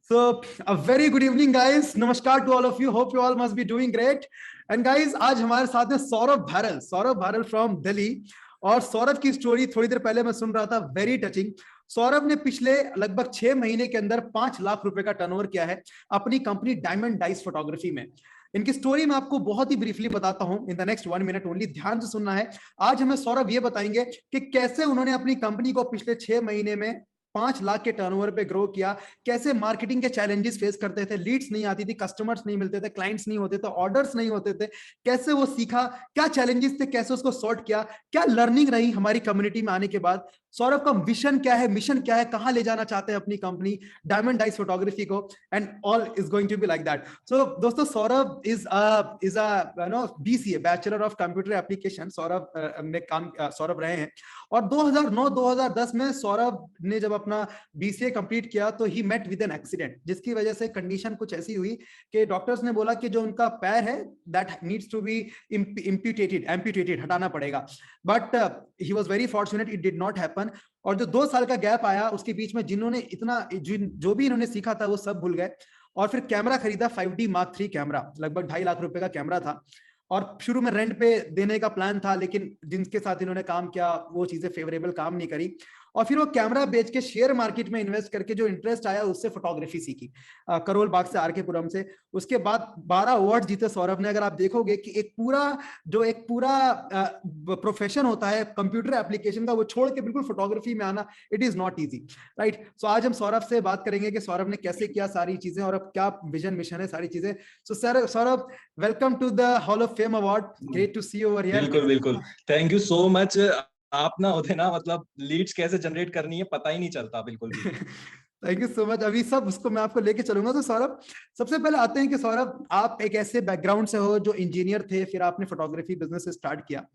So, a very good evening, guys. Namaskar to all of you. Hope you all must be doing great. And guys, आज हमारे साथ में Saurabh भारल from Delhi. और सौरभ की story थोड़ी देर पहले मैं सुन रहा था, वेरी टचिंग। सौरभ ने पिछले लगभग 6 महीने के अंदर 5 लाख रुपए का टर्नओवर किया है अपनी कंपनी डायमंड डाइस फोटोग्राफी में। इनकी स्टोरी मैं आपको बहुत ही ब्रीफली बताता हूं, in the next 1 minute only, ध्यान से सुनना है। आज हमें सौरभ ये बताएंगे कि कैसे उन्होंने अपनी कंपनी को पिछले 6 महीने में 5 लाख के टर्नओवर पे ग्रो किया, कैसे मार्केटिंग के चैलेंजेस फेस करते थे, लीड्स नहीं आती थी, कस्टमर्स नहीं मिलते थे, क्लाइंट्स नहीं होते थे, ऑर्डर्स नहीं होते थे, कैसे वो सीखा, क्या चैलेंजेस थे, कैसे उसको सॉर्ट किया, क्या लर्निंग रही हमारी कम्युनिटी में आने के बाद, सौरभ का विजन क्या है, मिशन क्या है, कहां ले जाना चाहते हैं अपनी कंपनी डायमंड डाइस फोटोग्राफी को, and all is going to be like that. So दोस्तों, Saurabh is BCA, bachelor of computer application. Saurabh रहे हैं। और 2009-2010 में सौरभ ने जब अपना BCA कंप्लीट किया तो ही मेट विद एन एक्सीडेंट, जिसकी वजह से कंडीशन कुछ ऐसी हुई कि डॉक्टर्स ने बोला कि जो उनका पैर है that needs to be amputated, हटाना पड़ेगा। But he was very fortunate, it did not happen. और जो 2 साल का गैप आया उसके बीच में जो भी इन्होंने सीखा था वो सब भूल गए। और फिर कैमरा खरीदा, 5D Mark III कैमरा, लगभग 2.5 लाख रुपए का कैमरा था। और शुरू में रेंट पे देने का प्लान था, लेकिन जिनके साथ इन्होंने काम किया वो चीजें फेवरेबल काम नहीं करी। और फिर वो कैमरा बेच के शेयर मार्केट में इन्वेस्ट करके जो इंटरेस्ट आया उससे फोटोग्राफी सीखी, करोल बाग से, RK पुरम से। उसके बाद 12 अवार्ड जीते सौरभ ने। अगर आप देखोगे कि एक पूरा प्रोफेशन होता है कंप्यूटर एप्लीकेशन का, वो छोड़ के बिल्कुल फोटोग्राफी में आना, it is not easy, right. So आज हम सौरभ से बात करेंगे कि सौरभ ने कैसे किया सारी चीजें और अब क्या विजन मिशन है, सारी चीजें। So Saurabh, welcome to the hall of fame award, great to see you over here. बिल्कुल बिल्कुल, थैंक यू सो मच। आप ना होते ना, मतलब लीड्स कैसे जनरेट करनी है पता ही नहीं चलता बिल्कुल भी। Thank you so much. अभी सब उसको मैं आपको लेके चलूंगा। तो सौरभ, सबसे पहले आते हैं कि सौरभ, आप एक ऐसे बैकग्राउंड से हो जो इंजीनियर थे, फिर आपने फोटोग्राफी बिजनेस स्टार्ट किया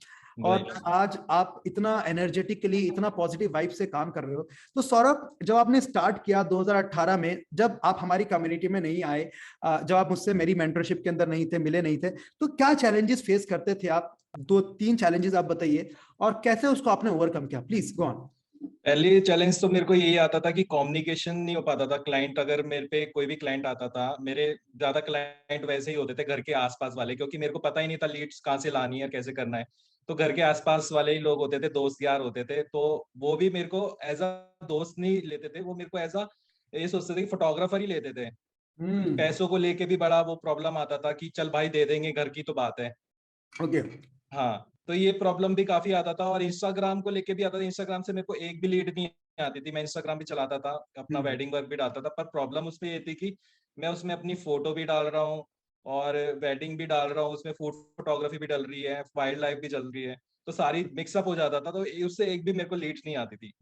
और आज आप इतना एनर्जेटिकली, इतना पॉजिटिव वाइब से काम कर रहे हो। तो सौरभ, जब आपने स्टार्ट किया 2018 में, जब आप हमारी कम्युनिटी में नहीं आए, जब आप मुझसे मेरी मेंटरशिप के अंदर नहीं थे, मिले नहीं थे, तो क्या चैलेंजेस फेस करते थे आप? 2-3 चैलेंजेस आप बताइए और कैसे उसको आपने ओवरकम किया, प्लीज गो ऑन। पहले चैलेंज तो मेरे को यही आता था कि कम्युनिकेशन नहीं हो पाता था। क्लाइंट, अगर मेरे पे कोई भी क्लाइंट आता था, मेरे ज्यादा क्लाइंट वैसे ही होते थे घर के आसपास वाले, क्योंकि मेरे को पता ही नहीं था लीड्स कहाँ से लानी है, कैसे करना है। तो घर के आसपास वाले ही लोग होते थे, दोस्त यार होते थे, तो वो भी मेरे को एज अ दोस्त नहीं लेते थे, वो मेरे को एज अ ये सोचते थे कि फोटोग्राफर ही लेते थे। पैसों को लेके भी बड़ा वो प्रॉब्लम आता था कि चल भाई दे देंगे, घर की तो बात है। ओके। हाँ, तो ये प्रॉब्लम भी काफी आता था। और इंस्टाग्राम को लेके भी आता था। इंस्टाग्राम से मेरे को एक भी लीड नहीं आती थी। मैं इंस्टाग्राम भी चलाता था, अपना वेडिंग वर्क भी डालता था, पर प्रॉब्लम उसमें ये थी कि मैं उसमें अपनी फोटो भी डाल रहा हूँ और वेडिंग भी डाल रहा हूँ, उसमें फूड फोटोग्राफी भी डल रही है, वाइल्ड लाइफ भी चल रही है, तो सारी मिक्सअप हो जाता था। तो उससे एक भी मेरे को लीड नहीं आती थी।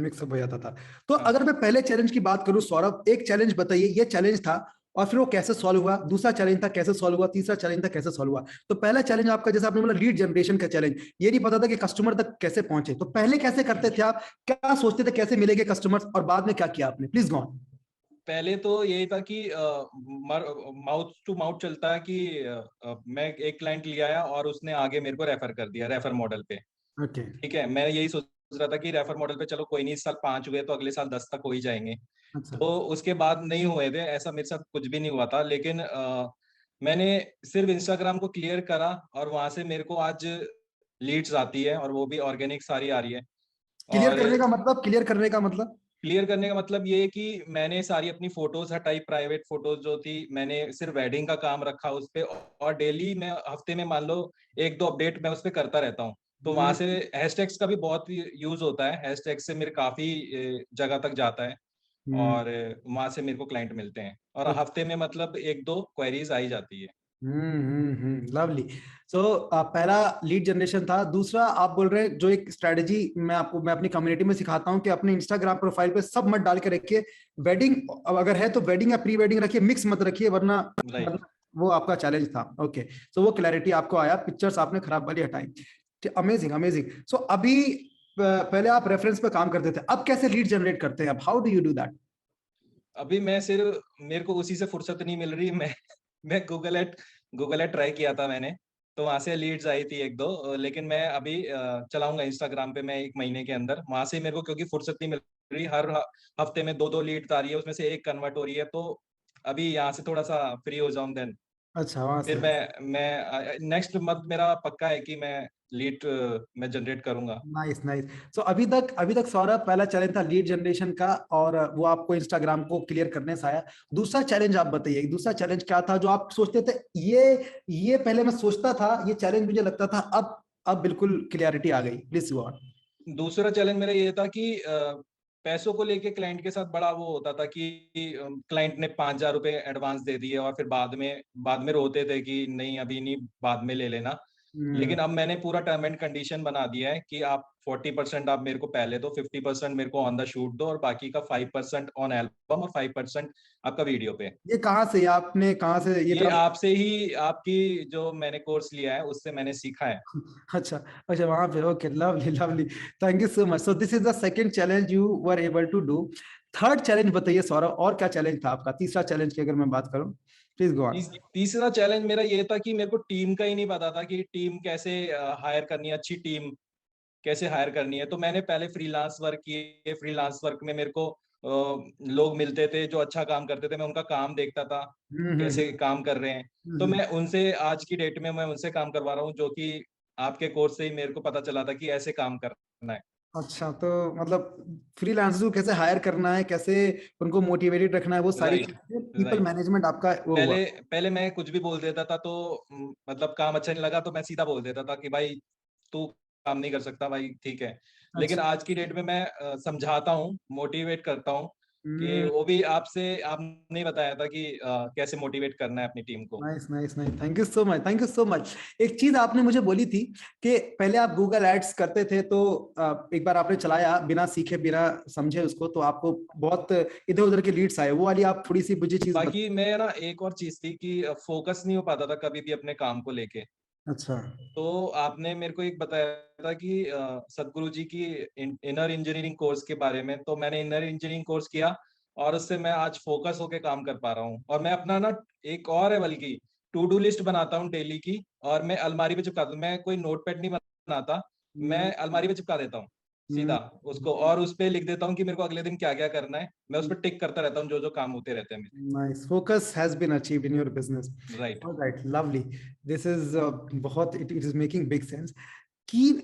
मिक्सअप हो जाता था। तो हाँ। अगर मैं पहले चैलेंज की बात करूं सौरभ, एक चैलेंज बताइए, ये चैलेंज था और फिर वो कैसे सॉल्व हुआ, दूसरा चैलेंज था कैसे सॉल्व हुआ, तीसरा चैलेंज था कैसे सॉल्व हुआ। तो पहला चैलेंज आपका, जैसे आपने बोला लीड जनरेशन का चैलेंज, ये नहीं पता था कि कस्टमर तक कैसे पहुंचे, तो पहले कैसे करते थे आप, क्या सोचते थे कैसे मिलेंगे कस्टमर्स, और बाद में क्या किया आपने, प्लीज गो ऑन। पहले तो यही था कि माउथ टू माउथ चलता है कि मैं एक क्लाइंट ले आया और उसने आगे मेरे को रेफर कर दिया, रेफर मॉडल पे। ओके। ठीक है, मैं यही सोच रहा था कि रेफर मॉडल पे चलो कोई नहीं, इस साल 5 हुए तो अगले साल 10 तक हो ही जाएंगे। अच्छा। तो उसके बाद नहीं हुए थे, ऐसा मेरे साथ कुछ भी नहीं हुआ था। लेकिन मैंने सिर्फ इंस्टाग्राम को क्लियर करा और वहां से मेरे को आज लीड्स आती है, और वो भी ऑर्गेनिक सारी आ रही है। क्लियर और करने का मतलब, क्लियर करने का मतलब? क्लियर करने का मतलब ये है कि मैंने सारी अपनी फोटोज हटाई, प्राइवेट फोटोज जो थी, मैंने सिर्फ वेडिंग का काम रखा उस पे। और डेली मैं हफ्ते में मान लो 1-2 अपडेट मैं उस पे करता रहता हूँ। तो वहां से हैशटैग्स का भी बहुत यूज होता है, हैशटैग से मेरे काफी जगह तक जाता है। हम्म। और वहां से मेरे को क्लाइंट मिलते हैं, और हफ्ते में मतलब 1-2 क्वेरीज आई जाती है। लवली। सो पहला लीड जनरेशन था। दूसरा, आप बोल रहे हैं जो एक स्ट्रेटजी मैं अपनी कम्युनिटी में सिखाता हूं कि अपने इंस्टाग्राम प्रोफाइल पे सब मत डाल के रखिए, वेडिंग अगर है तो वेडिंग या प्री वेडिंग रखिए, मिक्स मत रखिए, वरना राइट। वो आपका चैलेंज था। ओके। सो वो क्लैरिटी आपको आया, पिक्चर्स आपने खराब वाली हटाई। Amazing amazing. सो अभी पहले आप रेफरेंस पे काम करते थे, अब कैसे लीड जनरेट करते हैं, अब how do you do that? अभी मैं सिर्फ, मेरे को उसी से फुर्सत नहीं मिल रही। मैं गूगल एड ट्राई किया था मैंने, तो वहां से लीड्स आई थी 1-2। लेकिन मैं अभी चलाऊंगा इंस्टाग्राम पे, मैं 1 महीने के अंदर। वहां से मेरे को क्योंकि फुर्सत नहीं मिल रही, हर हफ्ते में 2-2 लीड्स आ रही है, उसमें से एक कन्वर्ट हो रही है, तो अभी यहाँ से थोड़ा सा फ्री हो जाऊं, देन अच्छा, वहां फिर से। मैं नेक्स्ट मंथ मेरा पक्का है कि मैं जनरेट करूंगा। Nice nice. सो अभी तक सौरभ, पहला चैलेंज था लीड जनरेशन का, और वो आपको इंस्टाग्राम को क्लियर करने से आया। दूसरा चैलेंज आप बताइए, दूसरा चैलेंज क्या था जो आप सोचते थे? ये पहले मैं सोचता था, ये चैलेंज मुझे लगता था, अब बिल्कुल क्लियरिटी आ गई। Please go on. दूसरा चैलेंज मेरा ये था कि पैसों को लेके क्लाइंट के साथ बड़ा वो होता था कि क्लाइंट ने 5,000 रुपए एडवांस दे दिए और फिर बाद में रोते थे कि नहीं अभी नहीं, बाद में ले लेना। लेकिन अब मैंने पूरा टर्म एंड कंडीशन बना दिया है कि आप 40% आप मेरे को पहले दो, 50% मेरे को ऑन द शूट दो, और बाकी का 5% ऑन एल्बम और 5% आपका वीडियो पे। ये कहाँ से, आपने कहाँ से ये ये टर्म? आपसे ही, आपकी जो मैंने कोर्स लिया है उससे मैंने सीखा है। अच्छा अच्छा, वहां पे। Okay, lovely lovely. Thank you so much. So this is the second challenge you were able to do. Third challenge बताइए सौरभ, और क्या चैलेंज था आपका? तीसरा चैलेंज की अगर मैं बात करूं, प्लीज गो ऑन। तीसरा चैलेंज मेरा ये था कि मेरे को टीम का ही नहीं पता था कि टीम कैसे हायर करनी है, अच्छी टीम कैसे हायर करनी है। तो मैंने पहले फ्रीलांस वर्क किए, फ्रीलांस वर्क में मेरे को लोग मिलते थे जो अच्छा काम करते थे, मैं उनका काम देखता था हम्म। कैसे काम कर रहे हैं। तो हम्म। मैं उनसे आज की डेट में मैं उनसे काम करवा रहा हूँ, जो कि आपके कोर्स से ही मेरे को पता चला था कि ऐसे काम करना है। अच्छा, तो मतलब फ्रीलांसर्स को कैसे हायर करना है, कैसे उनको मोटिवेटेड रखना है, वो सारी राइट, चीजें, पीपल राइट। मैनेजमेंट आपका वो हुआ। पहले पहले मैं कुछ भी बोल देता था, तो मतलब काम अच्छा नहीं लगा तो मैं सीधा बोल देता था कि भाई तू काम नहीं कर सकता भाई, ठीक है। लेकिन अच्छा। आज की डेट में मैं समझाता हूँ, मोटिवेट करता हूँ, कि हम्म। वो भी आपने बताया था कि कैसे मोटिवेट करना है अपनी टीम को। Nice nice nice. Thank you so much, thank you so much. एक चीज आपने मुझे बोली थी कि पहले आप गूगल एड्स करते थे, तो एक बार आपने चलाया बिना सीखे बिना समझे उसको, तो आपको बहुत इधर उधर के लीड्स आए। वो वाली आप थोड़ी सी मुझे चीज बता। बाकी मैं ना एक और चीज थी कि फोकस नहीं हो पाता था कभी भी अपने काम को लेके। अच्छा। तो आपने मेरे को एक बताया था कि सदगुरु जी की इनर इंजीनियरिंग कोर्स के बारे में, तो मैंने इनर इंजीनियरिंग कोर्स किया और उससे मैं आज फोकस होके काम कर पा रहा हूँ। और मैं अपना ना, एक और है बल्कि, टू डू लिस्ट बनाता हूँ डेली की, और मैं अलमारी पे चिपका दूँ। मैं कोई नोटपैड नहीं बनाता, हम्म। मैं अलमारी पे चिपका देता हूँ सीधा हम्म। उसको, और उस पे लिख देता हूँ कि मेरे को अगले दिन क्या क्या करना है। मैं उस पर टिक करता रहता हूँ जो जो काम होते रहते हैं मेरे। Nice. Focus has been achieved in your business. Right. All right, lovely. This is बहुत it is making big sense. कि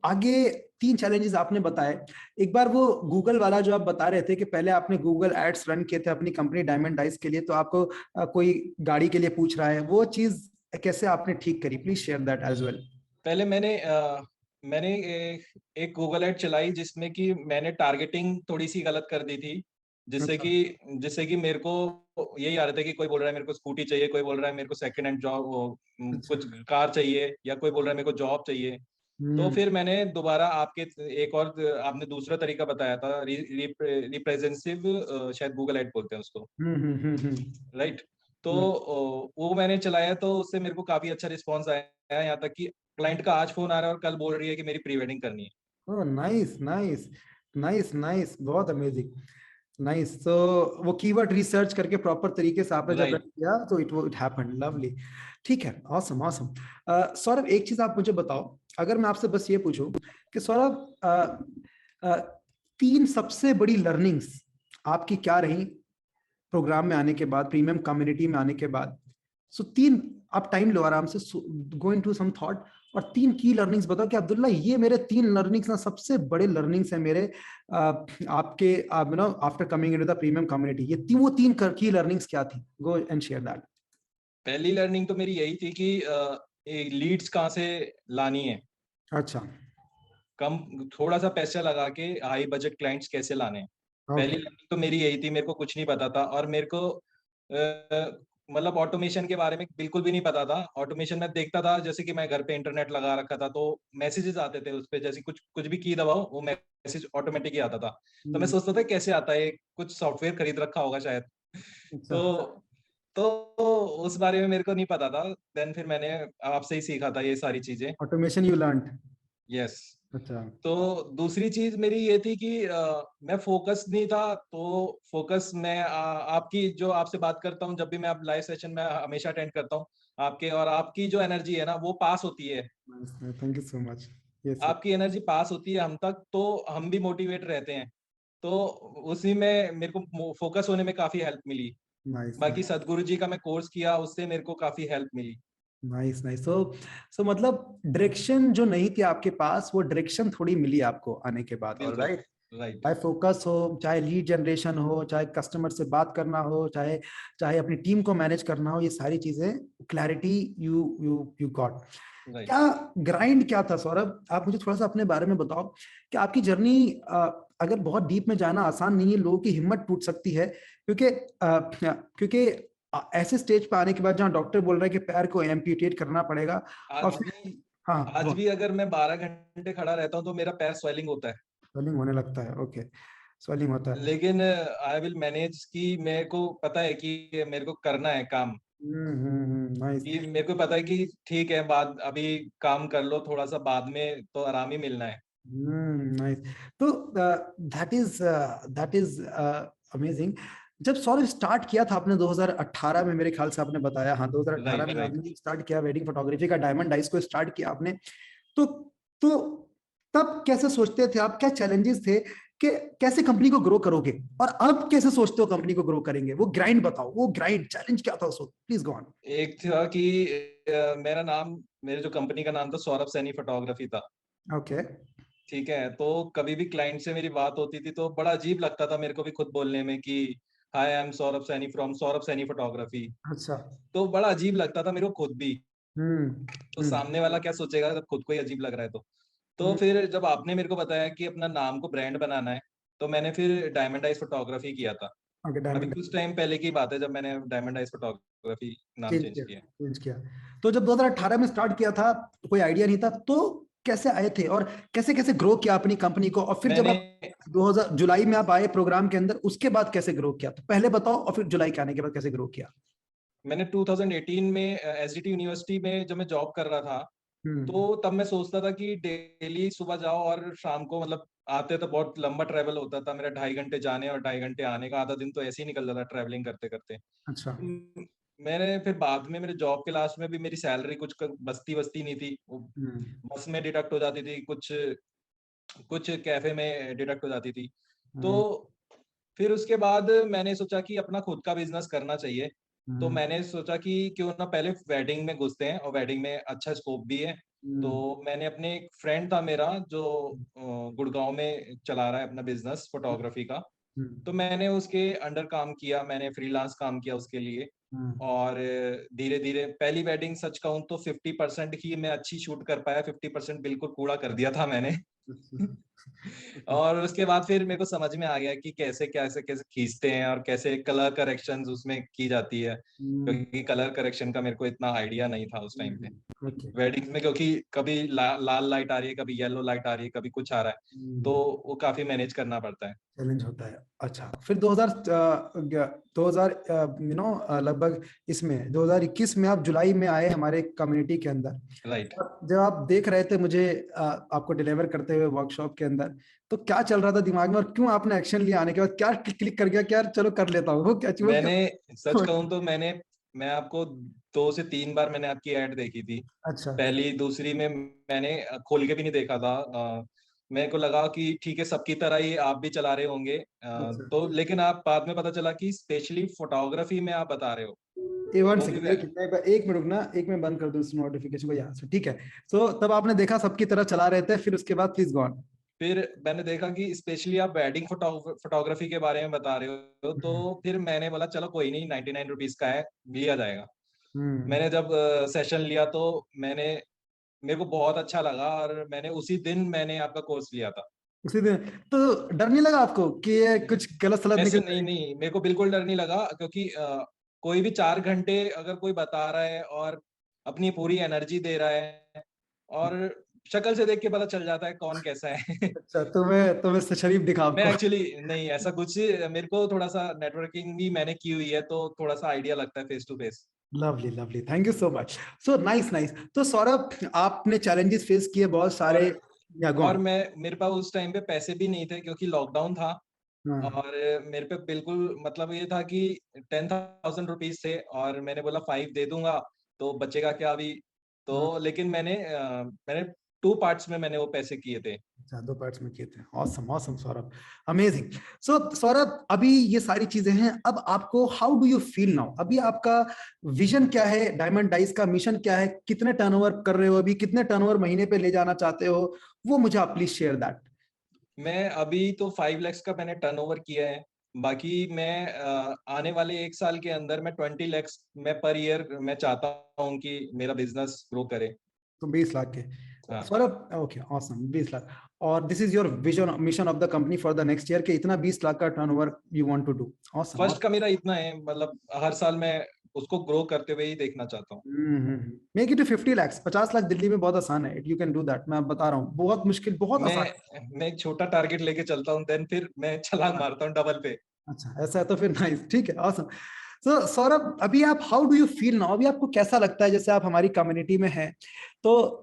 आगे तीन चैलेंजेस आपने बताए। एक बार वो गूगल वाला जो आप बता रहे थे कि पहले आपने गूगल एड्स रन किए थे अपनी कंपनी डायमंड डाइस के लिए, तो आपको कोई गाड़ी के लिए पूछ रहा है, वो चीज कैसे आपने ठीक करी? Please share that as well. पहले मैंने एक गूगल एड चलाई जिसमें कि मैंने टारगेटिंग थोड़ी सी गलत कर दी थी, जिससे अच्छा। कि जिससे कि मेरे को यही आ रहा था कि कोई बोल रहा है मेरे को स्कूटी चाहिए, कोई बोल रहा है मेरे को सेकंड हैंड जॉब, अच्छा। कुछ कार चाहिए, या कोई बोल रहा है मेरे को जॉब चाहिए। तो हम्म। फिर मैंने दोबारा एक और आपने दूसरा तरीका बताया था, रिप्रेजेंटेटिव, शायद गूगल एड बोलते हैं उसको, राइट। तो हम्म। वो मैंने चलाया, तो उससे मेरे को काफी अच्छा रिस्पॉन्स आया, यहाँ तक कि क्लाइंट का आज फोन आ रहा है और कल बोल रही है कि मेरी प्री वेडिंग करनी है। ओह, नाइस नाइस नाइस नाइस, बहुत अमेजिंग। नाइस। तो वो कीवर्ड रिसर्च करके प्रॉपर तरीके से आपने जब रन राइट। किया, तो इट हैपेंड। लवली। ठीक है, ऑसम ऑसम। सौरभ, एक चीज आप मुझे बताओ, अगर मैं आपसे बस ये पूछूं कि सौरभ, अ, तीन सबसे बड़ी लर्निंग्स आपकी क्या रही प्रोग्राम में आने के बाद, प्रीमियम कम्युनिटी में आने के बाद? सो तीन, आप टाइम लो आराम से, गो इनटू सम थॉट, और तीन की लर्निंग्स बताओ कि अब्दुल्ला, ये मेरे तीन लर्निंग्स ना सबसे बड़े लर्निंग्स हैं मेरे, आपके you know after coming into the premium community. ये वो तीन की लर्निंग्स क्या थी? गो एंड शेयर दैट। पहली लर्निंग तो मेरी यही थी कि लीड्स कहाँ से लानी है, अच्छा। कम थोड़ा सा पैसा लगा के हाई बजट क्लाइंट्स कैसे लाने हैं। पहली ओके। लर्निंग तो मेरी यही थी, मेरे को कुछ नहीं पता था, और मेरे को मतलब ऑटोमेशन के बारे में बिल्कुल भी नहीं पता था। ऑटोमेशन में देखता था जैसे कि मैं घर पे इंटरनेट लगा रखा था, तो मैसेजेस आते थे उस पे, जैसे कुछ कुछ भी की दबाओ वो मैसेज ऑटोमेटिक ही आता था। तो मैं सोचता था कैसे आता है, कुछ सॉफ्टवेयर खरीद रखा होगा शायद। अच्छा। तो तो उस बारे में मेरे को नहीं पता था। देन फिर मैंने आपसे ही सीखा था ये सारी चीजें। Automation you learn. यस। अच्छा। तो दूसरी चीज मेरी ये थी कि मैं फोकस नहीं था, तो फोकस मैं आपकी जो आपसे बात करता हूँ, जब भी मैं आप लाइव सेशन में हमेशा अटेंड करता हूँ आपके, और आपकी जो एनर्जी है ना वो पास होती है, thank you so much. Yes. आपकी एनर्जी पास होती है हम तक, तो हम भी मोटिवेट रहते हैं। तो उसी में मेरे को फोकस होने में काफी हेल्प मिली। नाइस बाकी सदगुरु जी का मैं कोर्स किया, उससे मेरे को काफी हेल्प मिली। Nice nice. सो मतलब डायरेक्शन जो नहीं थी आपके पास, वो डायरेक्शन थोड़ी मिली आपको आने के बाद, और बिल्कुल राइट। राइट। चाहे फोकस हो, चाहे लीड जनरेशन हो, चाहे कस्टमर से बात करना हो, चाहे चाहे अपनी टीम को मैनेज करना हो, ये सारी चीजें clarity you you you got. Right. क्या ग्राइंड क्या था सौरभ, आप मुझे थोड़ा सा अपने बारे में बताओ कि आपकी जर्नी, अगर बहुत डीप में जाना आसान नहीं है, लोगों की हिम्मत टूट सकती है, क्योंकि ऐसे स्टेज पे आने के बाद जहाँ डॉक्टर बोल रहे हैं कि पैर को एम्पुटेट करना पड़ेगा, और आज फिर भी हाँ आज भी अगर मैं 12 घंटे खड़ा रहता हूँ तो मेरा पैर स्वेलिंग होता है। स्वेलिंग होने लगता है, ओके, स्वेलिंग होता है। लेकिन आई विल मैनेज, कि मेरे को पता है कि मेरे को करना है काम, नाइस। कि मेरे को पता है कि ठीक है, बाद अभी काम कर लो थोड़ा सा, बाद में तो आराम ही मिलना है। नाइस। तो दैट इज अमेजिंग। जब सौरभ स्टार्ट किया था आपने 2018 में, मेरे ख्याल से आपने बताया, हाँ 2018 राइट में राइट। आपने स्टार्ट किया वेडिंग फोटोग्राफी का, डायमंड डाइस को स्टार्ट किया आपने। तो तो तब कैसे सोचते थे आप, क्या चैलेंजेस थे, कि कैसे कंपनी को ग्रो करोगे, और अब कैसे सोचते हो कंपनी को ग्रो करेंगे? वो ग्राइंड बताओ, वो ग्राइंड चैलेंज क्या था उस वक्त, प्लीज गो ऑन। एक था कि मेरा नाम, मेरे जो कंपनी का नाम था सौरभ सैनी फोटोग्राफी था। ओके। ठीक है, तो कभी भी क्लाइंट से मेरी बात होती थी तो बड़ा अजीब लगता था मेरे को भी खुद बोलने में कि hi I am Saurabh Saini from Saurabh Saini photography. अच्छा। तो बड़ा अजीब लगता था मेरे को खुद भी। हम्म तो हम्म सामने वाला क्या सोचेगा जब खुद को ही अजीब लग रहा है तो हम्म। फिर जब आपने मेरे को बताया कि अपना नाम को ब्रांड बनाना है, तो मैंने फिर डायमंड आइज फोटोग्राफी किया था। ओके, अभी डायमंड कुछ टाइम पहले की बात है जब मैंने डायमंड आइज फोटोग्राफी नाम चेंज चेंज किया, किया। चेंज किया। तो जब 2018 में स्टार्ट किया था, कोई आइडिया नहीं था, तो कैसे आए थे और कैसे कैसे ग्रो किया अपनी कंपनी को, और फिर जब मैंने आप 2000 जुलाई में आप आए प्रोग्राम के अंदर, उसके बाद कैसे ग्रो किया? तो पहले बताओ, और फिर जुलाई के आने के बाद कैसे ग्रो किया? मैंने 2018 में एसडीटी यूनिवर्सिटी में जब मैं जॉब कर रहा था, तो हम्म। तब मैं सोचता था कि डेली सुबह जाओ और शाम को, मतलब आते तो बहुत लंबा ट्रैवल होता था मेरा, 2.5 घंटे जाने और 2.5 घंटे आने का, आधा दिन तो ऐसे ही निकल जाता ट्रैवलिंग करते करते। अच्छा। मैंने फिर बाद में मेरे जॉब के लास्ट में भी मेरी सैलरी कुछ बचती बचती नहीं थी, वो हम्म बस में डिडक्ट हो जाती थी, कुछ कुछ कैफे में डिडक्ट हो जाती थी। तो हम्म फिर उसके बाद मैंने सोचा कि अपना खुद का बिजनेस करना चाहिए। तो हम्म मैंने सोचा कि क्यों ना पहले वेडिंग में घुसते हैं, और वेडिंग में अच्छा स्कोप भी है। तो हम्म मैंने अपने एक फ्रेंड था मेरा जो गुड़गांव में चला रहा है अपना बिजनेस फोटोग्राफी का, हम्म तो मैंने उसके अंडर काम किया, मैंने फ्रीलांस काम किया उसके लिए। हम्म और धीरे धीरे पहली वेडिंग सच कहूँ तो 50% ही मैं अच्छी शूट कर पाया, 50% बिल्कुल कूड़ा कर दिया था मैंने। ओके। और उसके बाद फिर मेरे को समझ में आ गया कि कैसे कैसे कैसे खींचते हैं और कैसे कलर करेक्शंस उसमें की जाती है, हम्म क्योंकि कलर करेक्शन का मेरे को इतना आइडिया नहीं था उस टाइम पे ओके। वेडिंग्स में, क्योंकि कभी लाल लाइट आ रही है, कभी येलो लाइट आ रही है, कभी कुछ आ रहा है, तो वो काफी मैनेज करना पड़ता है। चैलेंज होता है। अच्छा, फिर 2000 लगभग इसमें 2021 में आप जुलाई में आए हमारे कम्युनिटी के अंदर। राइट। जब आप देख रहे थे मुझे, आपको डिलीवर करते हुए वर्कशॉप के अंदर, तो क्या चल रहा था दिमाग में, और क्यों आपने एक्शन लिया आने के बाद, क्या क्लिक कर गया कि यार चलो कर लेता हूँ, वो क्या वो मैंने सच क्या? कहूँ तो मैं आपको 2 से 3 बार मैंने आपकी ऐड देखी थी। अच्छा पहली दूसरी में मैंने खोल के भी नहीं देखा था। मेरे को लगा कि ठीक है, सबकी तरह ही आप भी चला रहे होंगे, अच्छा। तो लेकिन आप बाद में पता चला कि स्पेशली फोटोग्राफी में आप बता रहे हो। ए वन वो भी सेकंड, एक मिनट रुकना, एक मिनट बंद कर दूं इस नोटिफिकेशन को यहाँ से, ठीक है? तो तब आपने देखा सबकी तरह चला रहे थे, फिर उसके बाद प्लीज गो ऑन। फिर मैंने देखा कि स्पेशली आप वेडिंग फोटोग्राफी के बारे में बता रहे हो, तो फिर मैंने बोला चलो कोई नहीं, 99 रुपीज का है, लिया जाएगा। हम्म मैंने जब सेशन लिया तो मैंने मेरे को बहुत अच्छा लगा, और मैंने उसी दिन मैंने आपका कोर्स लिया था। उसी दिन। तो डर नहीं लगा आपको कि ये कुछ गलत सलत ऐसे निकल नहीं जाए? नहीं, मेरे को बिल्कुल डर नहीं लगा, क्योंकि कोई भी 4 घंटे अगर कोई बता रहा है और अपनी पूरी एनर्जी दे रहा है, और शक्ल से देख के पता चल जाता है कौन कैसा है। अच्छा, तुम्हें शरीफ दिखा मैं आपको। एक्चुअली नहीं, ऐसा कुछ, मेरे को थोड़ा सा नेटवर्किंग भी मैंने की हुई है, तो थोड़ा सा आइडिया लगता है face to face. Lovely lovely, thank you so much. So nice nice. तो सौरभ, आपने चैलेंजेस फेस किए बहुत सारे, और या गो और ऑन। मेरे पास उस टाइम पे पैसे भी नहीं थे क्योंकि लॉकडाउन था। हाँ। और मेरे पे बिल्कुल मतलब ये था कि 10,000 रुपीज थे, और मैंने बोला 5 दे दूंगा तो बचेगा क्या अभी। तो हाँ। लेकिन मैंने 2 पार्ट्स में मैंने वो पैसे किए थे। अच्छा, 2 पार्ट्स में किए थे। Awesome awesome Saurabh, amazing. So Saurabh, अभी ये सारी चीजें हैं, अब आपको how do you feel now? अभी आपका विजन क्या है? डायमंड डाइस का मिशन क्या है? कितने टर्नओवर कर रहे हो अभी? कितने टर्नओवर महीने पे ले जाना चाहते हो? वो मुझे आप प्लीज शेयर दैट। मैं अभी तो 5 लाख का मैंने टर्नओवर किया है। बाकी मैं आने वाले 1 साल के अंदर मैं 20 लाख मैं पर ईयर मैं चाहता हूँ कि मेरा बिजनेस ग्रो करे। तो 20 लाख के हाँ। Saurabh, okay awesome, 20 lakh. और this is your vision mission of the company for the next year, के इतना 20 लाख का turnover you want to do. Awesome. First का मेरा इतना है, मतलब हर साल मैं उसको ग्रो करते हुए ही देखना चाहता हूँ। Make it to 50 lakh. 50 lakh Delhi में बहुत आसान है, यू कैन डू दैट। मैं बता रहा हूँ, बहुत मुश्किल, बहुत आसान। मैं एक छोटा टारगेट लेके चलता हूँ, देन फिर मैं छलांग मारता हूँ डबल पे। अच्छा, ऐसा है तो फिर नाइस, ठीक है, ऑसम। तो सौरभ, अभी आप how do you feel now? अभी आपको कैसा लगता है? जैसे आप हमारी कम्युनिटी में हैं, तो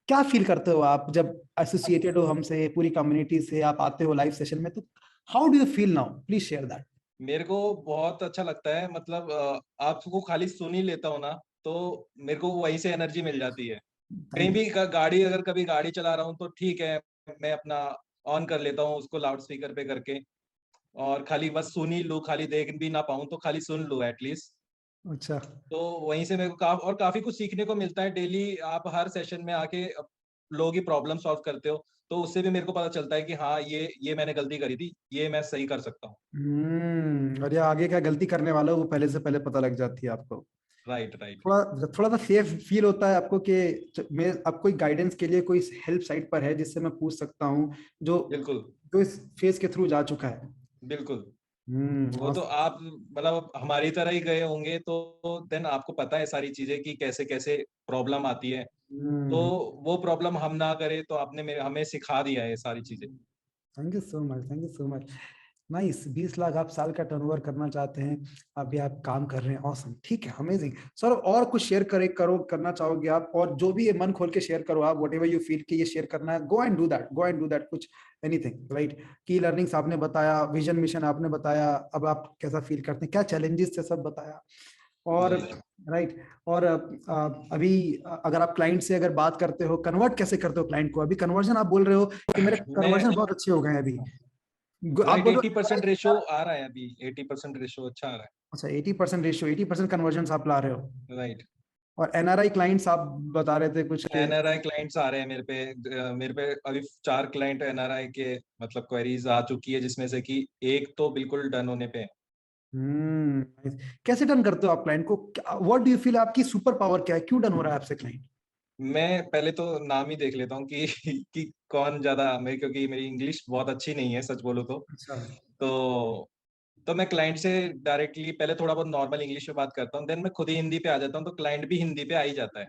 क्या फील करते हो आप जब एसोसिएटेड हो हमसे, पूरी कम्युनिटी से आप आते हो लाइव सेशन में? तो how do you feel now? Please share that. मेरे को बहुत अच्छा लगता है, मतलब आपको खाली सुन ही लेता हूँ ना, तो मेरे को वहीं से एनर्जी मिल जाती है। कहीं थैंक भी गाड़ी, अगर कभी गाड़ी चला रहा हूँ तो ठीक है, मैं अपना ऑन कर लेता हूँ उसको लाउड स्पीकर पे करके, और खाली बस सुन ही लूँ, खाली देख भी ना पाऊँ तो खाली सुन लूँ एटलीस्ट। यू। अच्छा। तो वहीं से मेरे को काफी कुछ सीखने को मिलता है। डेली आप हर सेशन में आके लोगों की प्रॉब्लम सॉल्व करते हो, तो उससे भी मेरे को पता चलता है कि हाँ, ये मैंने गलती करी थी, ये मैं सही कर सकता हूँ। और ये आगे क्या गलती करने वाला हो, वो पहले से पहले पता लग जाती है आपको। Right, right. थोड़ा थोड़ा सा सेफ फील होता है आपको कि मैं अब कोई गाइडेंस के लिए कोई हेल्प साइट पर है जिससे मैं पूछ सकता हूँ, जो बिल्कुल, जो इस फेज के थ्रू जा चुका है। बिल्कुल। वो तो awesome। आप मतलब हमारी तरह ही गए होंगे, तो देन आपको पता है सारी चीजें कि कैसे कैसे प्रॉब्लम आती है। तो हम्म। वो प्रॉब्लम हम ना करें, तो आपने हमें सिखा दिया है ये सारी चीजें। Thank you so much, thank you so much. Nice, 20 lakh आप साल का टर्नओवर करना चाहते हैं, अभी आप काम कर रहे हैं। ऑसम, ठीक है, अमेजिंग। सर, और कुछ शेयर करना चाहोगे आप? और जो भी ये मन खोल के शेयर करो आप, वट एवर यू फील कि ये शेयर करना है, go and do that, go and do that. कुछ एनीथिंग, राइट? की लर्निंग्स आपने बताया, विजन मिशन आपने बताया, अब आप कैसा फील करते हैं, क्या चैलेंजेस थे, सब बताया। और राइट। राइट। और अभी अगर आप क्लाइंट से अगर बात करते हो, कन्वर्ट कैसे करते हो क्लाइंट को? अभी कन्वर्जन आप बोल रहे हो कि मेरे मैं कन्वर्जन बहुत अच्छे हो गए हैं अभी, आप राइट, बोल रहे 80% हो। रेशो आ रहा है अभी, 80% रेशो अच्छा आ रहा अच्छा, 80% रेशियो, 80% कन्वर्जन आप ला रहे हो। है। राइट। और एनआरआई क्लाइंट्स आप बता रहे थे कुछ के? एनआरआई क्लाइंट्स आ रहे हैं मेरे पे अभी 4 क्लाइंट एनआरआई के मतलब क्वेरीज आ चुकी है, जिसमें से कि एक तो बिल्कुल डन होने पे है। nice। कैसे डन करते हो आप क्लाइंट को? व्हाट डू यू फील, आपकी सुपर पावर क्या है? क्यों डन हो रहा है आपसे क्लाइंट? मैं पहले तो नाम ही देख लेता हूँ कि कि कौन ज्यादा मैं, क्योंकि मेरी इंग्लिश बहुत अच्छी नहीं है सच बोलूं तो। अच्छा। तो तो मैं क्लाइंट से डायरेक्टली पहले थोड़ा बहुत नॉर्मल इंग्लिश में बात करता हूँ, देन मैं खुद ही हिंदी पे आ जाता हूँ, तो क्लाइंट भी हिंदी पे आ ही जाता है।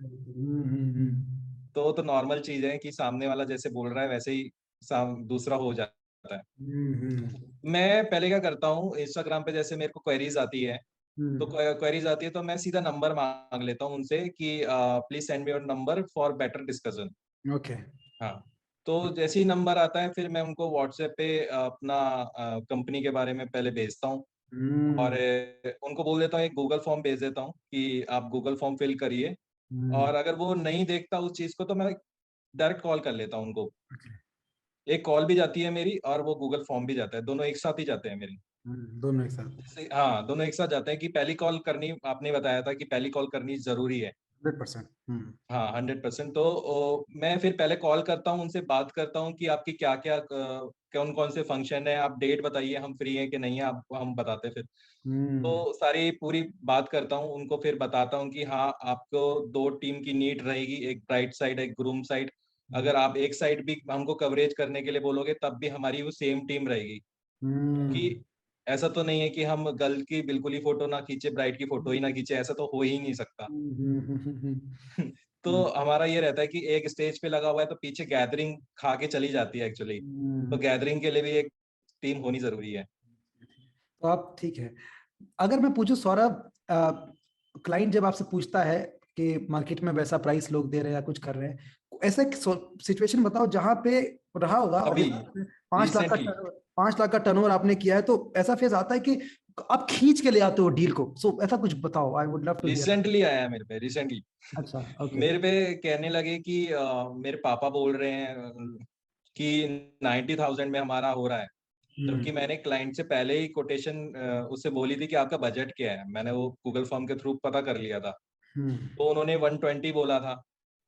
तो वो तो नॉर्मल चीज है कि सामने वाला जैसे बोल रहा है वैसे ही दूसरा हो जाता है। मैं पहले क्या करता हूँ, इंस्टाग्राम पे जैसे मेरे को क्वेरीज आती है, तो क्वेरीज आती है तो मैं सीधा नंबर मांग लेता हूँ उनसे कि please send me your number for better discussion. Okay. हाँ। तो जैसे ही नंबर आता है, फिर मैं उनको व्हाट्सएप पे अपना कंपनी के बारे में पहले भेजता हूँ, और उनको बोल देता हूँ एक गूगल फॉर्म भेज देता हूँ कि आप गूगल फॉर्म फिल करिए। और अगर वो नहीं देखता उस चीज को, तो मैं डायरेक्ट कॉल कर लेता हूँ उनको। एक कॉल भी जाती है मेरी, और वो गूगल फॉर्म भी जाता है, दोनों एक साथ ही जाते हैं मेरे। दोनों एक साथ। जैसे हाँ, दोनों एक साथ जाते हैं कि पहली कॉल करनी, आपने बताया था कि पहली कॉल करनी जरूरी है। 100%। हाँ, 100%। तो मैं फिर पहले कॉल करता हूँ, उनसे बात करता हूँ कि आपकी क्या क्या कौन कौन से फंक्शन है, आप डेट बताइए, हम फ्री हैं कि नहीं है, आप हम बताते हैं फिर। तो सारी पूरी बात करता हूँ, उनको फिर बताता हूँ कि हाँ, आपको 2 टीम की नीड रहेगी, एक ब्राइड साइड, एक ग्रूम साइड। अगर आप एक साइड भी हमको कवरेज करने के लिए बोलोगे, तब भी हमारी वो सेम टीम रहेगी। क्योंकि ऐसा तो नहीं है कि हम गर्ल की बिल्कुल ही फोटो ना खींचे, ब्राइड की फोटो ही ना खींचे, ऐसा तो हो ही नहीं सकता। तो हमारा ये रहता है कि एक स्टेज पे लगा हुआ है तो पीछे गैदरिंग खा के चली जाती है एक्चुअली। तो गैदरिंग के लिए भी एक टीम होनी जरूरी है। तो आप, ठीक है, अगर मैं पूछूं सौरभ, क्लाइंट जब आपसे पूछता है कि मार्केट में वैसा प्राइस लोग दे रहे हैं या कुछ कर रहे हैं, ऐसा सिचुएशन बताओ जहां पे रहा होगा। अभी 5 लाख का रिसेंटली 5 लाख का टर्नओवर आपने किया है, तो ऐसा फेज आता है कि आप खींच के ले आते हो डील को, सो ऐसा कुछ बताओ, I would love to hear. Recently आया मेरे पे, रिसेंटली अच्छा, ओके। मेरे पे कहने लगे कि मेरे पापा बोल रहे हैं कि 90,000 में हमारा हो रहा है, जबकि मैंने क्लाइंट से पहले ही कोटेशन उससे बोली थी कि आपका बजट क्या है, मैंने वो गूगल फॉर्म के थ्रू पता कर लिया था। तो उन्होंने 120 बोला था,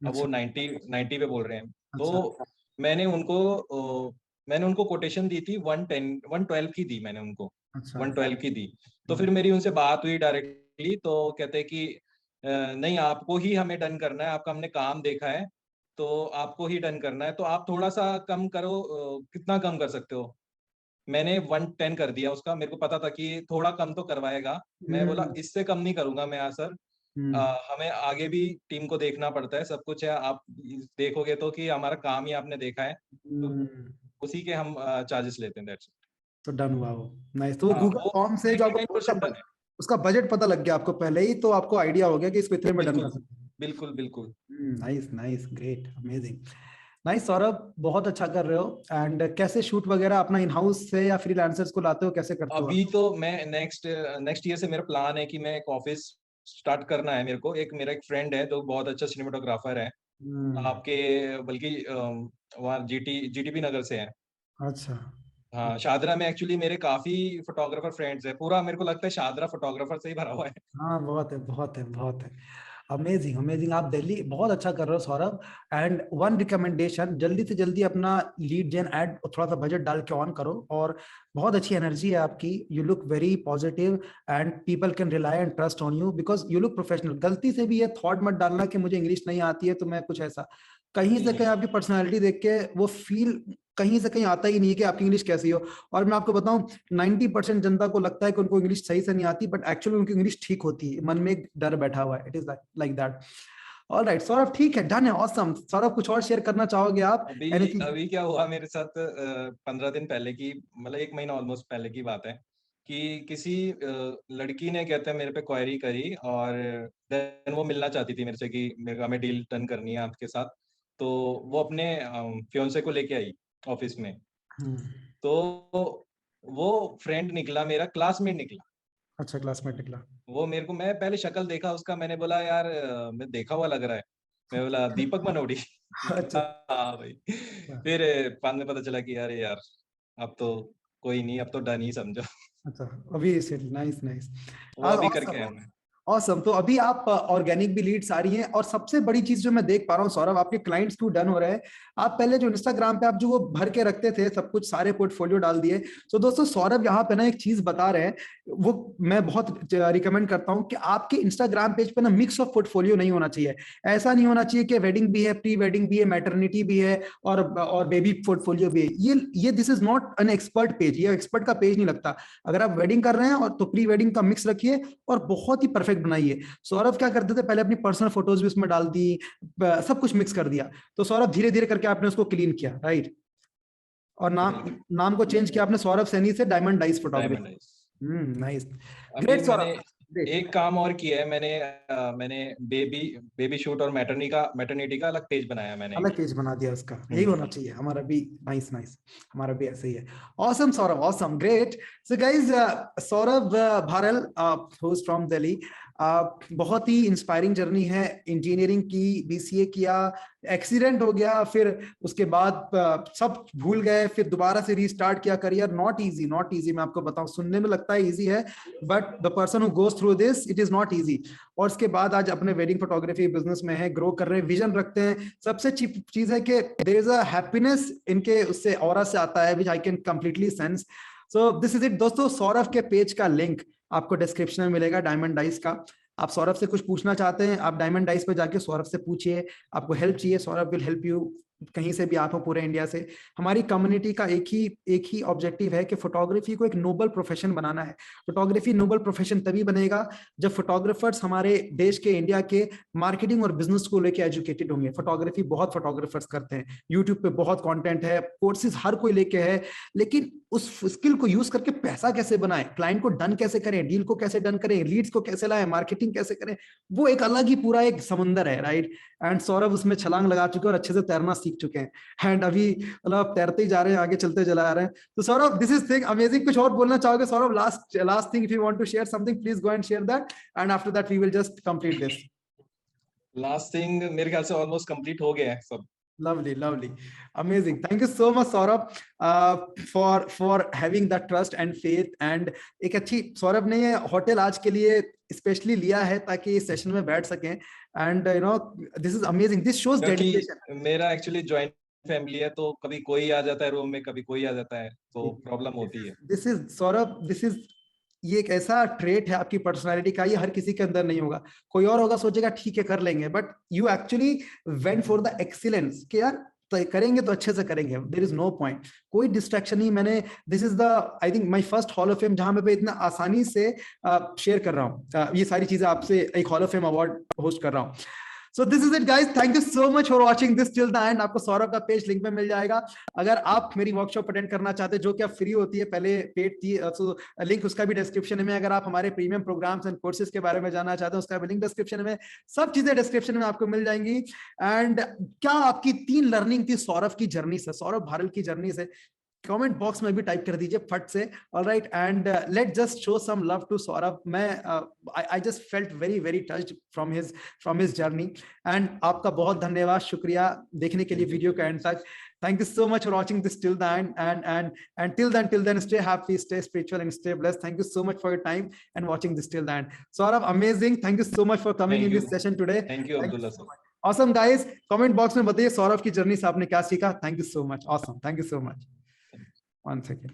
अब वो अच्छा 90 पे बोल रहे हैं। अच्छा तो मैंने उनको कोटेशन दी थी 110 112 की दी मैंने उनको, अच्छा। 112 की दी। तो फिर मेरी उनसे बात हुई डायरेक्टली, तो कहते हैं कि नहीं, आपको ही हमें डन करना है, आपका हमने काम देखा है, तो आपको ही डन करना है, तो आप थोड़ा सा कम करो, कितना कम कर सकते हो। मैंने 110 कर दिया उसका, मेरे को पता था कि थोड़ा कम तो करवाएगा। मैं बोला हम्म इससे कम नहीं करूंगा मैं यार सर, हम्म हमें आगे भी टीम को देखना पड़ता है, सब कुछ है, आप देखोगे तो कि हमारा काम ही आपने देखा है, तो हम्म। उसी के हम चार्जेस लेते हैं, दैट्स इट। तो डन हुआ वो, नाइस। तो वो हाँ, गूगल वो फॉर्म से जो आपको 99% डन है। उसका बजट पता लग गया आपको पहले ही, तो आपको आइडिया हो गया कि इसको इतने में डन कर बिल्कुल सकते हैं। बिल्कुल बिल्कुल। Nice nice, great, amazing. Nice Saurabh, बहुत अच्छा कर रहे हो। एंड कैसे शूट वगैरह अपना इन हाउस से या फ्रीलांसर्स को लाते हो, कैसे करते हो आप? अभी तो मैं नेक्स्ट ईयर से मेरा प्लान है कि मैं एक ऑफिस स्टार्ट करना है मेरे को। मेरा एक फ्रेंड है जो बहुत अच्छा सिनेमाटोग्राफर है, हम्म। आपके बल्कि वहाँ जीटीपी नगर से है। अच्छा। हाँ, शादरा में एक्चुअली मेरे काफी फोटोग्राफर फ्रेंड्स है, पूरा मेरे को लगता है शादरा फोटोग्राफर से ही भरा हुआ है। हाँ, बहुत है, बहुत है, बहुत है। अमेजिंग अमेजिंग, आप दिल्ली बहुत अच्छा कर रहे हो सौरभ। एंड वन रिकमेंडेशन, जल्दी से जल्दी अपना लीड जेन ऐड थोड़ा सा बजट डाल के ऑन करो। और बहुत अच्छी एनर्जी है आपकी, you look very positive and people can rely and trust on you because you look professional. गलती से भी ये थॉट मत डालना कि मुझे इंग्लिश नहीं आती है तो मैं कुछ ऐसा, कहीं नहीं से कहीं नहीं। आपकी पर्सनैलिटी देख के वो फील कहीं से कहीं आता ही नहीं है कि आपकी इंग्लिश कैसी हो। और मैं आपको बताऊं, 90% जनता को लगता है कि उनको इंग्लिश सही से नहीं आती, बट एक्चुअली उनकी इंग्लिश ठीक होती है, मन में एक डर बैठा हुआ है। It is like that. All right Saurabh, ठीक है, डन है, ऑसम। सौरभ, कुछ और शेयर करना चाहोगे आप? अभी एनीथिंग? अभी क्या हुआ मेरे साथ, 15 दिन पहले की, मतलब 1 महीना ऑलमोस्ट पहले की बात है, कि किसी लड़की ने कहते हैं मेरे पे क्वेरी करी, और देन वो मिलना चाहती थी मेरे से कि मेरे हमें डील डन करनी है आपके साथ। तो वो अपने फियोंसे को लेके आई ऑफिस में। तो वो फ्रेंड निकला, मेरा क्लासमेट निकला। अच्छा, क्लासमेट निकला। वो मेरे को, मैं पहले शक्ल देखा उसका, मैंने बोला यार मैं देखा हुआ लग रहा है। मैं बोला दीपक मनोड़ी। अच्छा हाँ भाई। फिर बाद में पता चला कि अरे यार, अब तो कोई नहीं, अब तो डन ही समझो। अच्छा, अभी से नाइस नाइस। वो अभी करके आया मैं। ऑसम। तो अभी आप ऑर्गेनिक भी लीड्स आ रही हैं, और सबसे बड़ी चीज जो मैं देख पा रहा हूँ सौरभ, आपके क्लाइंट्स क्यों डन हो रहे हैं। आप पहले जो इंस्टाग्राम पे आप जो वो भर के रखते थे सब कुछ, सारे पोर्टफोलियो डाल दिए। तो दोस्तों, सौरभ यहाँ पे ना एक चीज बता रहे हैं, वो मैं बहुत रिकमेंड करता हूँ कि आपके इंस्टाग्राम पेज पे ना मिक्स ऑफ पोर्टफोलियो नहीं होना चाहिए। ऐसा नहीं होना चाहिए कि वेडिंग भी है, प्री वेडिंग भी है, मैटरनिटी भी है, और बेबी पोर्टफोलियो भी है। ये this is not an expert page, ये एक्सपर्ट का पेज नहीं लगता। अगर आप वेडिंग कर रहे हैं और तो प्री वेडिंग का मिक्स रखिए, और बहुत ही परफेक्ट बनाइए। सौरभ क्या करते थे, पहले अपनी पर्सनल फोटोज भी उसमें डाल दी, सब कुछ मिक्स कर दिया। तो सौरभ धीरे धीरे करके आपने उसको क्लीन किया, राइट? और नाम बिल्कुल। नाम को चेंज किया आपने, सौरभ सैनी से diamond dice photography. Diamond eyes. Nice, अभी ग्रेट मैंने सौरभ, ग्रेट। एक काम और किया है, मैंने बेबी बेबी शूट और मैटरनिटी का अलग पेज बनाया मैंने एक। अलग पेज बना दिया उसका, यही होना चाहिए हमारा भी। नाइस नाइस, हमारा भी ऐसे ही है। Awesome Saurabh, awesome, great. So guys, Saurabh Bharal, who is from Delhi, बहुत ही इंस्पायरिंग जर्नी है। इंजीनियरिंग की, बीसीए किया, एक्सीडेंट हो गया, फिर उसके बाद सब भूल गए, फिर दोबारा से रीस्टार्ट किया career. Not easy, not easy, मैं आपको बताऊं, सुनने में लगता है इजी है, but the person who goes through this, it is not easy. और उसके बाद आज अपने वेडिंग फोटोग्राफी बिजनेस में है, ग्रो कर रहे हैं, विजन रखते हैं। सबसे अच्छी चीज है कि देयर इज अ हैप्पीनेस इनके उससे ऑरा से आता है, which I can completely sense. So this is it दोस्तों। सौरभ के पेज का लिंक आपको डिस्क्रिप्शन में मिलेगा, डायमंड डाइस का। आप सौरभ से कुछ पूछना चाहते हैं, आप डायमंड डाइस पे जाके सौरभ से पूछिए। आपको हेल्प चाहिए, सौरभ विल हेल्प यू, कहीं से भी आप हो, पूरे इंडिया से। हमारी कम्युनिटी का एक ही ऑब्जेक्टिव है कि फोटोग्राफी को एक नोबल प्रोफेशन बनाना है। फोटोग्राफी नोबल प्रोफेशन तभी बनेगा जब फोटोग्राफर्स हमारे देश के, इंडिया के मार्केटिंग और बिजनेस को लेके एजुकेटेड होंगे। फोटोग्राफी बहुत फोटोग्राफर्स करते हैं, यूट्यूब पे बहुत कंटेंट है, कोर्सेज हर कोई लेके है, लेकिन उस स्किल को यूज करके पैसा कैसे बनाएं, क्लाइंट को डन कैसे करें, डील को कैसे डन करें, लीड्स को कैसे लाएं, मार्केटिंग कैसे करें, वो एक अलग ही पूरा एक समंदर है, राइट? एंड सौरभ उसमें छलांग लगा चुके हैं और अच्छे से तैरना सीख चुके हैं एंड अभी मतलब तैरते ही जा रहे हैं, आगे चलते चला रहे हैं। तो Saurabh, this is thing amazing. कुछ और बोलना चाहोगे Saurabh? Last thing, if you want to share something, please go and share that, and after that we will just complete this. Last thing मेरे ख्याल से ऑलमोस्ट कंप्लीट हो गया है सब। Lovely, amazing. Thank you so much, Saurabh, for having that trust and faith. And एक अच्छी, सौरभ ने ये होटल आज के लिए स्पेशली लिया है ताकि इस सेशन में बैठ सकें, and you know this is amazing, this shows dedication. मेरा एक्चुअली जॉइंट फैमिली है, तो कभी कोई आ जाता है रूम में, कभी कोई आ जाता है, तो प्रॉब्लम होती है। This is Saurabh, this is, ये एक ऐसा ट्रेट है आपकी पर्सनालिटी का, ये हर किसी के अंदर नहीं होगा। कोई और होगा सोचेगा ठीक है कर लेंगे, but you actually went for the excellence कि यार तो करेंगे तो अच्छे से करेंगे, देयर इज नो पॉइंट, कोई डिस्ट्रैक्शन नहीं। मैंने, this is the I think my first hall of fame जहां मैं इतना आसानी से शेयर कर रहा हूँ ये सारी चीजें आपसे, एक hall of fame award host कर रहा हूँ। So this is it guys, thank you so much for watching this till the end। आपको सौरभ का पेज लिंक में मिल जाएगा। अगर आप मेरी वर्कशॉप अटेंड करना चाहते हैं जो कि अब फ्री होती है, पहले पेड थी, तो लिंक उसका भी डिस्क्रिप्शन में। अगर आप हमारे प्रीमियम प्रोग्राम्स एंड कोर्सेज के बारे में जानना चाहते हैं, उसका भी लिंक डिस्क्रिप्शन में, सब चीजें डिस्क्रिप्शन में आपको मिल जाएंगी। एंड क्या आपकी 3 लर्निंग थी सौरभ की जर्नी से, सौरभ भारल की जर्नी से, कमेंट बॉक्स में भी टाइप कर दीजिए फट से। Alright, and let just show some love to Saurabh. मैं I just felt very touched from his journey. And आपका बहुत धन्यवाद, शुक्रिया देखने के लिए वीडियो का एंड तक। Thank you so much for watching this till the end, and till then stay happy, stay spiritual and stay blessed. Thank you so much for your time and watching this till the end. Saurabh, amazing, thank you so much for coming in this session today. Thank you Abdullah sir. Awesome guys, comment box में बताइए सौरभ की journey से आपने क्या सीखा। Thank you so much, awesome, thank you so much. One second.